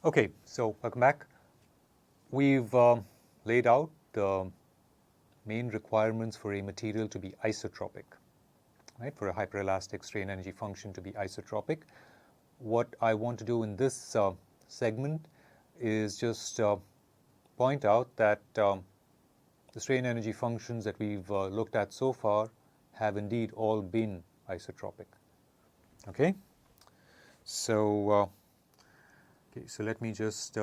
Okay, so welcome back. We've laid out the main requirements for a material to be isotropic, right? For a hyperelastic strain energy function to be isotropic. What I want to do in this segment is just point out that the strain energy functions that we've looked at so far have indeed all been isotropic. Okay, so let me just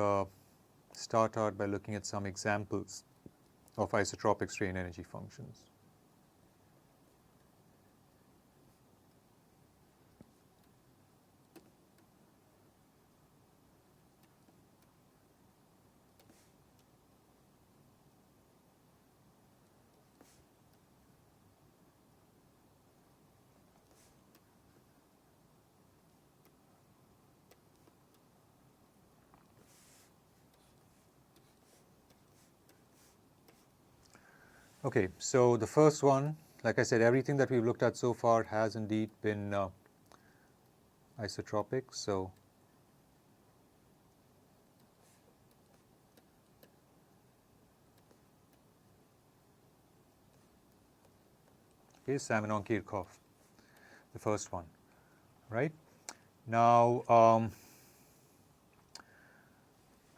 start out by looking at some examples of isotropic strain energy functions. Okay, so the first one, like I said, everything that we've looked at so far has indeed been isotropic. So okay, Simonon-Kirchhoff, the first one, right? Now,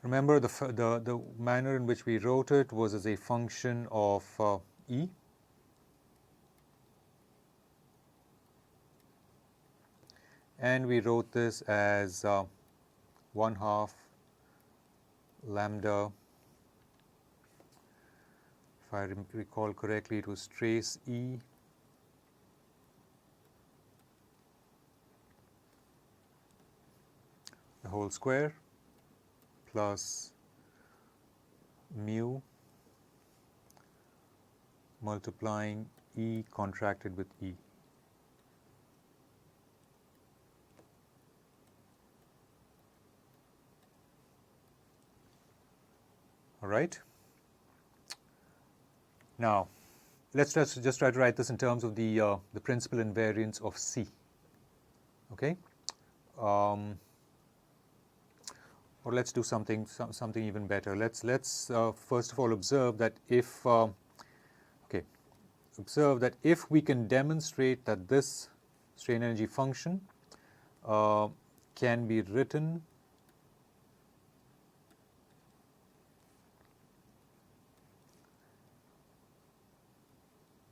remember the manner in which we wrote it was as a function of E. And we wrote this as 1/2 lambda. If I recall correctly, it was trace E the whole square plus mu multiplying E contracted with E. All right. Now, let's just try to write this in terms of the principal invariance of C. Okay. Or let's do something even better. Let's first of all observe that if we can demonstrate that this strain energy function can be written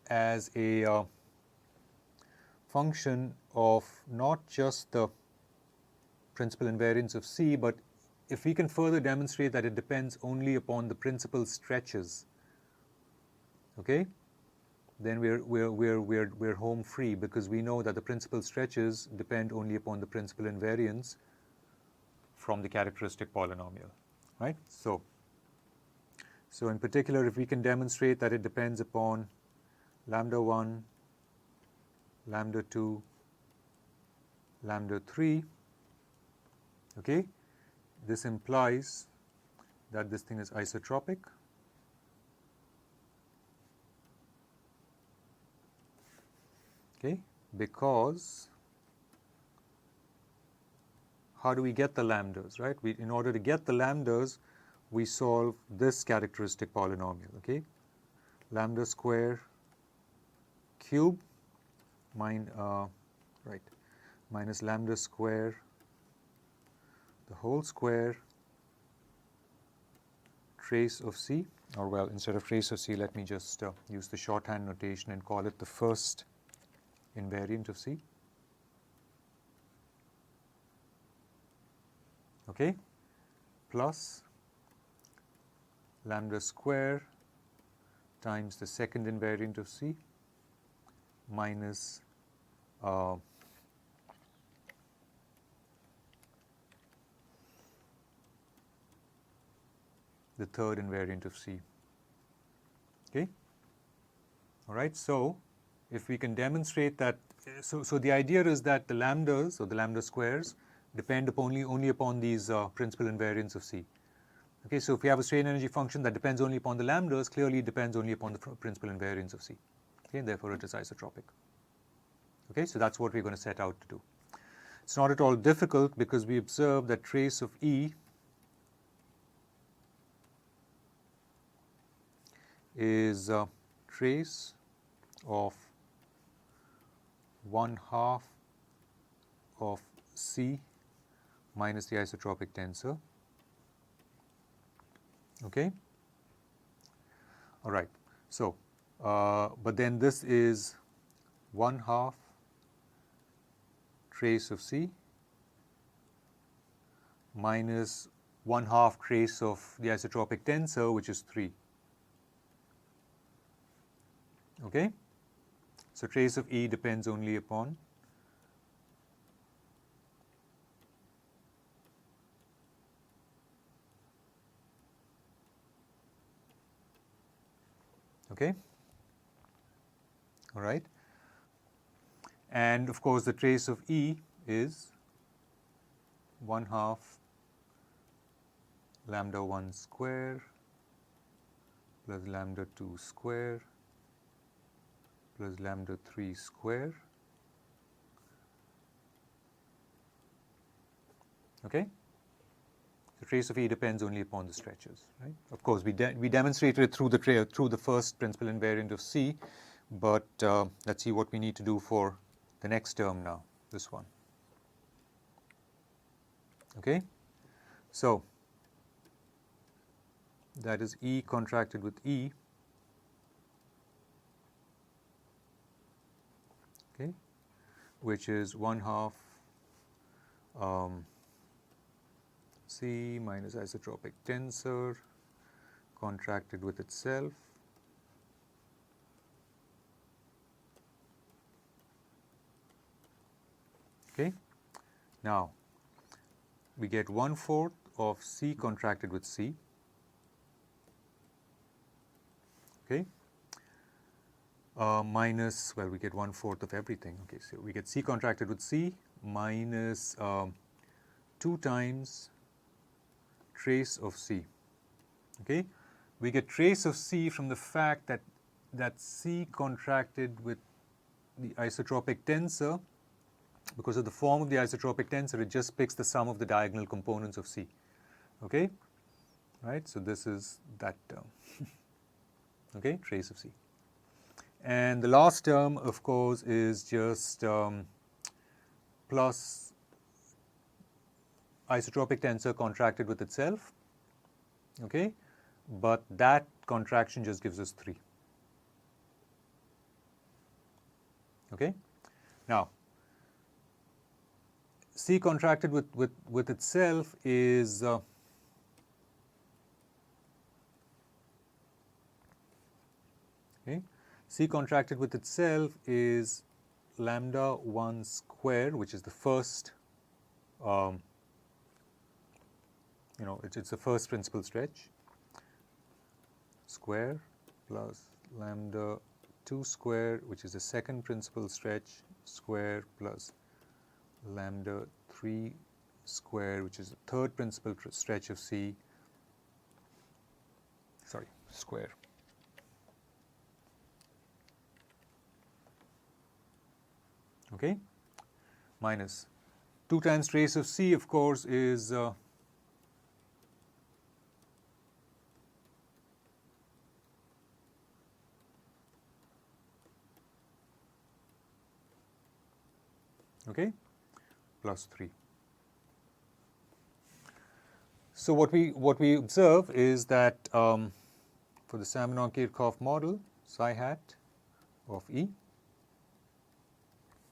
as a function of not just the principal invariance of C, but if we can further demonstrate that it depends only upon the principal stretches, okay, then we're home free, because we know that the principal stretches depend only upon the principal invariance from the characteristic polynomial, right? So in particular, if we can demonstrate that it depends upon lambda 1, lambda 2, lambda 3, okay, this implies that this thing is isotropic. Okay, because how do we get the lambdas, right? In order to get the lambdas, we solve this characteristic polynomial, okay? Lambda square cube minus lambda square the whole square trace of C, or well, instead of trace of C, let me just use the shorthand notation and call it the first invariant of C. Okay, plus lambda square times the second invariant of C minus the third invariant of C. Okay. All right. So if we can demonstrate that, so the idea is that the lambdas or the lambda squares depend only upon these principal invariants of C. Okay. So if we have a strain energy function that depends only upon the lambdas, clearly it depends only upon the principal invariants of C. Okay. And therefore it is isotropic. Okay. So that's what we're going to set out to do. It's not at all difficult, because we observe that trace of E is trace of 1/2 of C minus the isotropic tensor. Okay. All right. So, but then this is 1/2 trace of C minus 1/2 trace of the isotropic tensor, which is 3. Okay. So trace of E depends only upon okay. All right. And of course, the trace of E is 1/2 lambda 1 square plus lambda 2 square plus lambda 3 square. Okay. The trace of E depends only upon the stretches, right? Of course, we demonstrated it through the first principal invariant of C, but let's see what we need to do for the next term now, this one. Okay, so that is E contracted with E, okay, which is 1/2 C minus isotropic tensor contracted with itself. Okay. Now, we get 1/4 of C contracted with C. Okay. Minus, well, we get 1/4 of everything. Okay, so we get C contracted with C minus 2 times trace of C. Okay. We get trace of C from the fact that C contracted with the isotropic tensor. Because of the form of the isotropic tensor, it just picks the sum of the diagonal components of C. Okay? Right? So this is that term. Okay? Trace of C. And the last term, of course, is just plus isotropic tensor contracted with itself. Okay? But that contraction just gives us 3. Okay? Now, C contracted with itself is okay. C contracted with itself is lambda 1 square, which is the first, it's the first principal stretch, square plus lambda 2 square, which is the second principal stretch, square plus lambda 3 square, which is the third principal stretch of C, square. Okay, minus 2 times trace of C, of course, is okay, plus 3. So what we observe is that for the Simonon-Kirchhoff model, psi hat of E,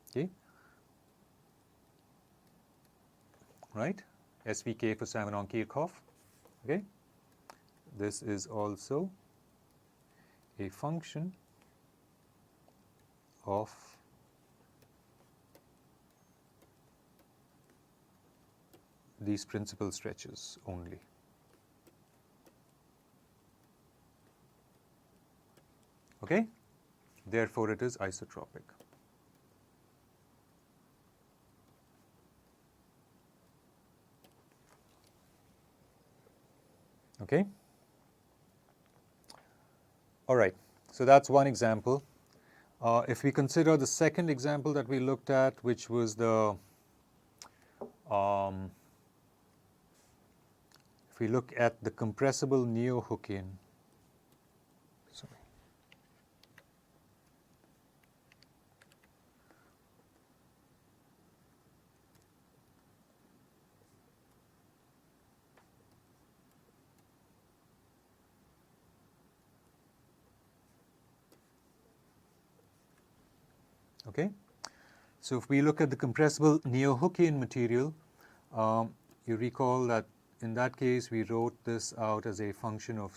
okay, right, SVK for Simonon-Kirchhoff, okay, this is also a function of these principal stretches only. Okay? Therefore, it is isotropic. Okay? All right. So that's one example. If we consider the second example that we looked at, which was the if we look at the compressible neo-Hookean, sorry, Okay, so if we look at the compressible neo-Hookean material, you recall that in that case we wrote this out as a function of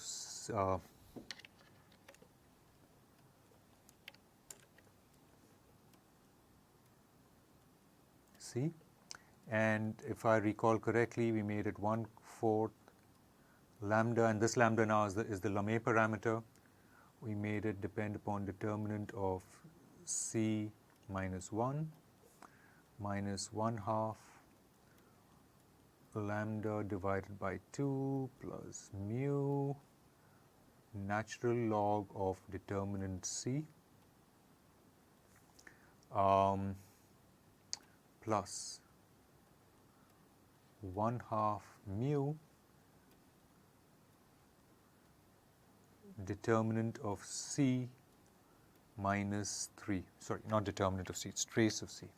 C, and if I recall correctly, we made it 1/4 lambda, and this lambda now is the Lamé parameter. We made it depend upon determinant of C minus 1 minus 1/2 lambda divided by 2 plus mu natural log of determinant C plus 1/2 mu determinant of C minus 3. Sorry, not determinant of C, it's trace of C.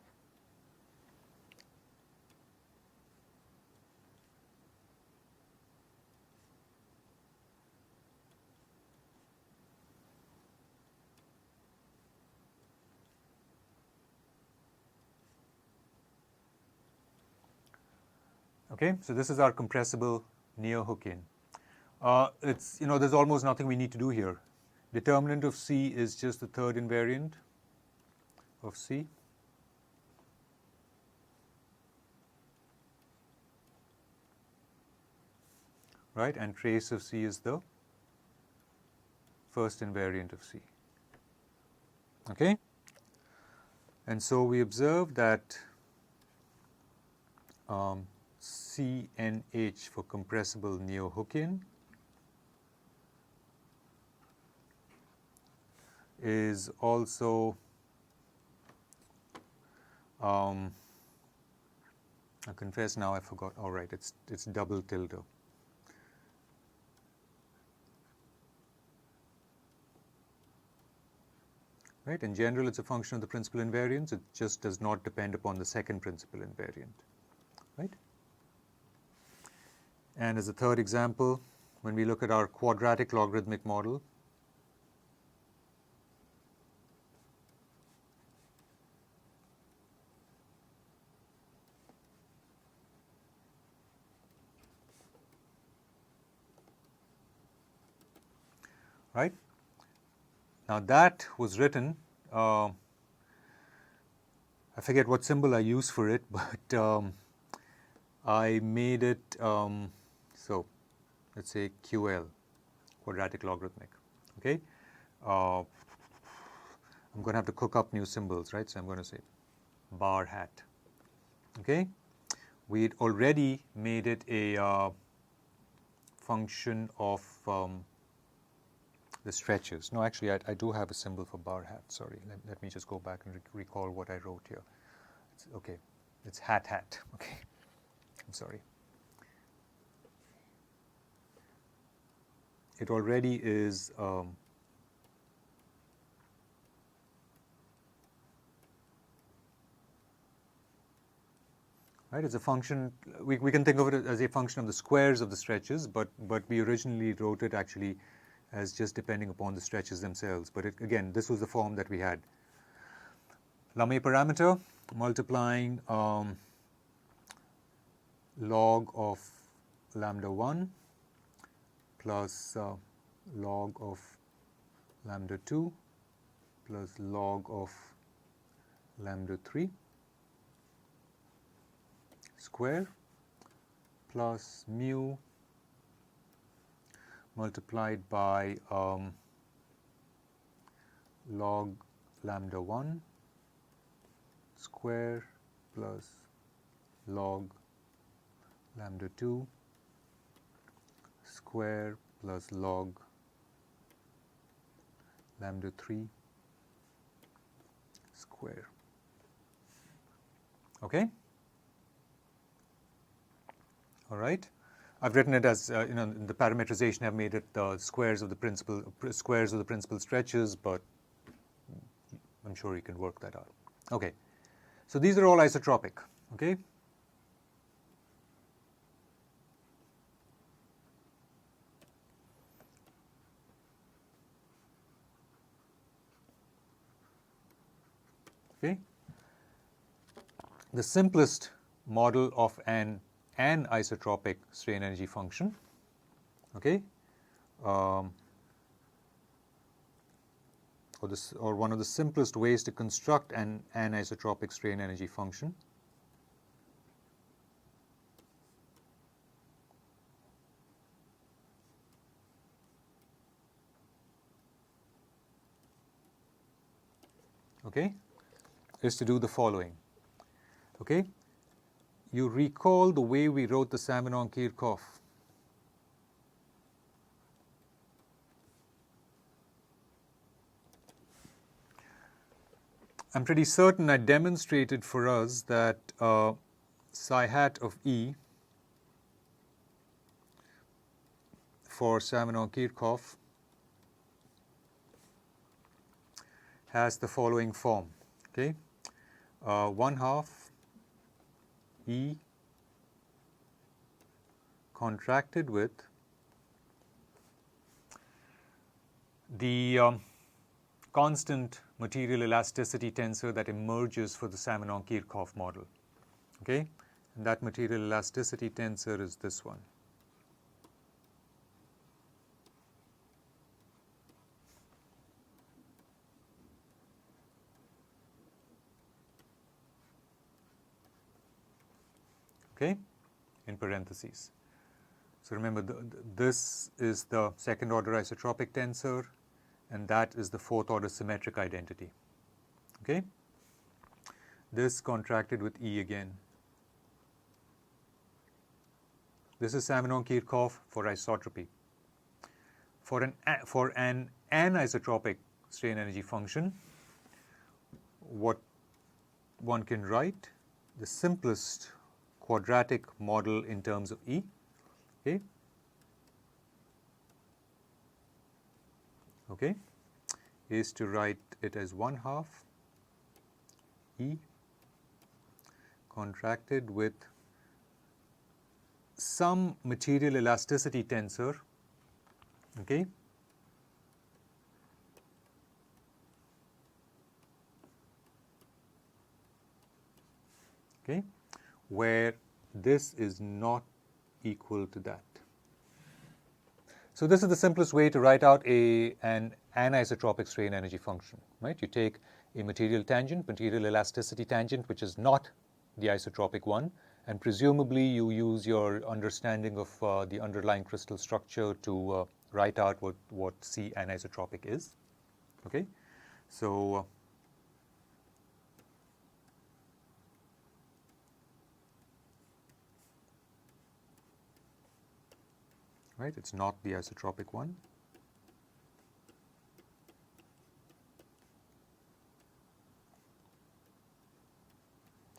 Okay, so this is our compressible neo-Hookean. It's, there's almost nothing we need to do here. Determinant of C is just the third invariant of C. Right, and trace of C is the first invariant of C. Okay, and so we observe that CNH for compressible neo-Hookean is also I confess now I forgot. All right, it's double tilde. Right, in general it's a function of the principal invariance. It just does not depend upon the second principal invariant. Right? And as a third example, when we look at our quadratic logarithmic model, right? Now that was written, I forget what symbol I use for it, but I made it, so let's say QL, quadratic logarithmic, okay? I'm going to have to cook up new symbols, right? So I'm going to say bar hat, okay? We'd already made it a function of the stretches. No, actually, I do have a symbol for bar hat. Sorry, let me just go back and recall what I wrote here. Okay, it's hat. Okay, I'm sorry. It already is right. It's a function. We can think of it as a function of the squares of the stretches, but we originally wrote it actually as just depending upon the stretches themselves. But again, this was the form that we had. Lamé parameter multiplying log of lambda 1 plus log of lambda 2 plus log of lambda 3 square plus mu multiplied by log lambda 1 square plus log lambda 2 square plus log lambda 3 square. Okay? All right. I've written it as in the parameterization I've made it squares of the principal stretches, but I'm sure you can work that out. Okay. So these are all isotropic. Okay. Okay. The simplest model of an isotropic strain energy function, okay, or one of the simplest ways to construct an anisotropic strain energy function okay, is to do the following. Okay, you recall the way we wrote the Simonon-Kirchhoff. I'm pretty certain I demonstrated for us that psi hat of E for Simonon-Kirchhoff has the following form. Okay, 1/2 E contracted with the constant material elasticity tensor that emerges for the Simonon-Kirchhoff model. Okay, and that material elasticity tensor is this one. Okay, in parentheses. So remember, this is the second order isotropic tensor, and that is the fourth order symmetric identity. Okay, this contracted with E again. This is Simonon-Kirchhoff for isotropy. For an anisotropic strain energy function, what one can write the simplest quadratic model in terms of E. Okay. Okay, is to write it as 1/2 E contracted with some material elasticity tensor, okay, okay, where this is not equal to that. So this is the simplest way to write out an anisotropic strain energy function, right? You take a material tangent, material elasticity tangent, which is not the isotropic one, and presumably you use your understanding of the underlying crystal structure to write out what C anisotropic is. Okay, so right, it's not the isotropic one.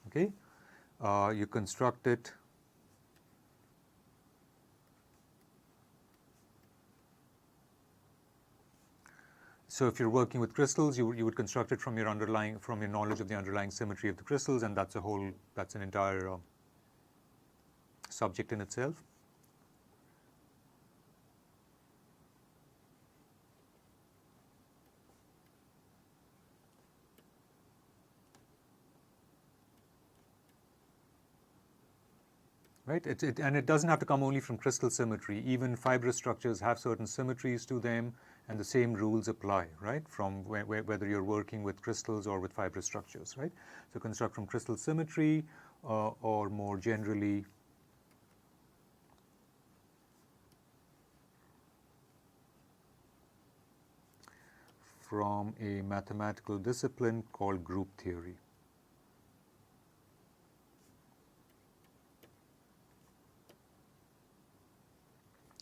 Okay, you construct it so if you're working with crystals, you would construct it from your knowledge of the underlying symmetry of the crystals, and that's an entire subject in itself. Right? And it doesn't have to come only from crystal symmetry. Even fibrous structures have certain symmetries to them, and the same rules apply, right? From whether you're working with crystals or with fibrous structures, right? So construct from crystal symmetry, or more generally, from a mathematical discipline called group theory.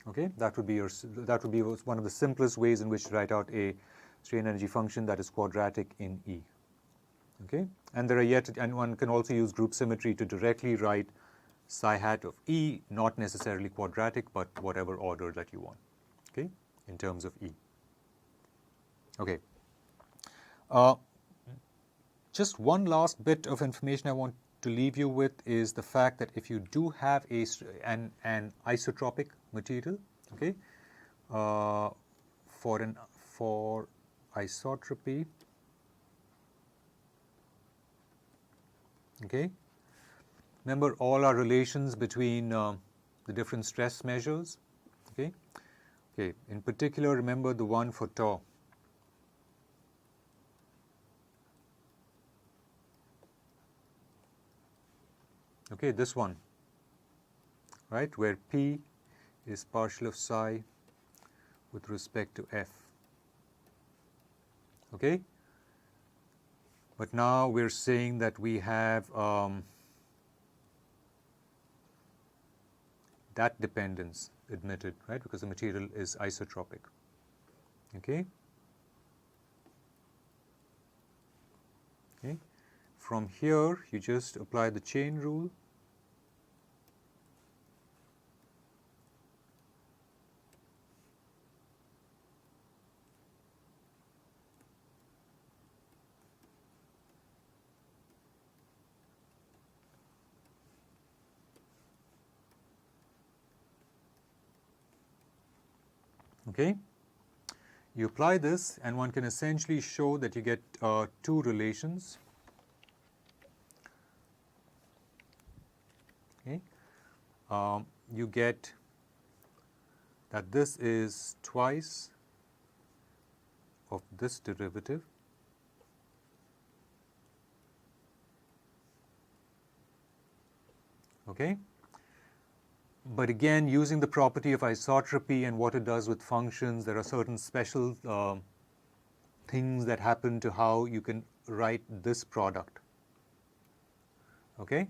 Okay, that would be one of the simplest ways in which to write out a strain energy function that is quadratic in E. Okay, and one can also use group symmetry to directly write psi hat of E, not necessarily quadratic, but whatever order that you want. Okay, in terms of E. Okay. Just one last bit of information I want to leave you with is the fact that if you do have an isotropic material, okay, for isotropy, Okay. Remember all our relations between the different stress measures. Okay. Okay. In particular, remember the one for tau. Okay, this one, right, where P is partial of psi with respect to F. Okay? But now we're saying that we have that dependence admitted, right, because the material is isotropic. Okay? Okay? From here, you just apply the chain rule. Okay? You apply this, and one can essentially show that you get two relations. Okay? You get that this is twice of this derivative. Okay? But again, using the property of isotropy and what it does with functions, there are certain special things that happen to how you can write this product. Okay?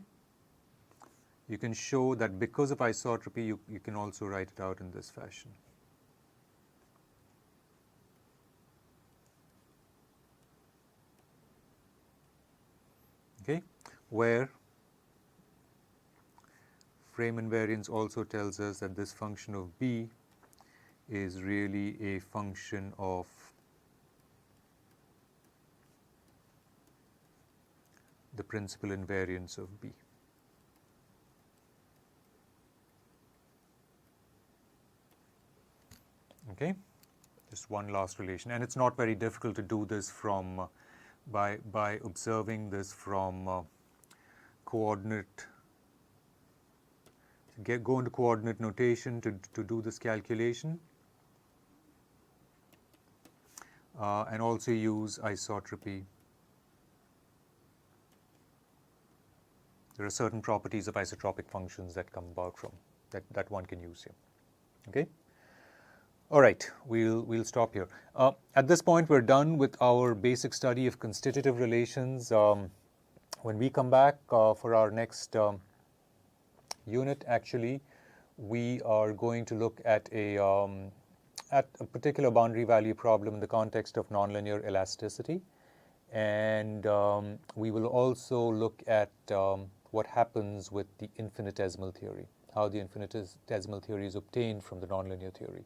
You can show that because of isotropy, you can also write it out in this fashion. Okay? Where frame invariance also tells us that this function of B is really a function of the principal invariance of B. Okay? Just one last relation. And it's not very difficult to do this from by observing this from coordinate. Go into coordinate notation to do this calculation. And also use isotropy. There are certain properties of isotropic functions that come about from that one can use here. Okay? All right, we'll stop here. At this point, we're done with our basic study of constitutive relations. When we come back for our next unit, actually, we are going to look at a particular boundary value problem in the context of nonlinear elasticity. And we will also look at what happens with the infinitesimal theory, how the infinitesimal theory is obtained from the nonlinear theory.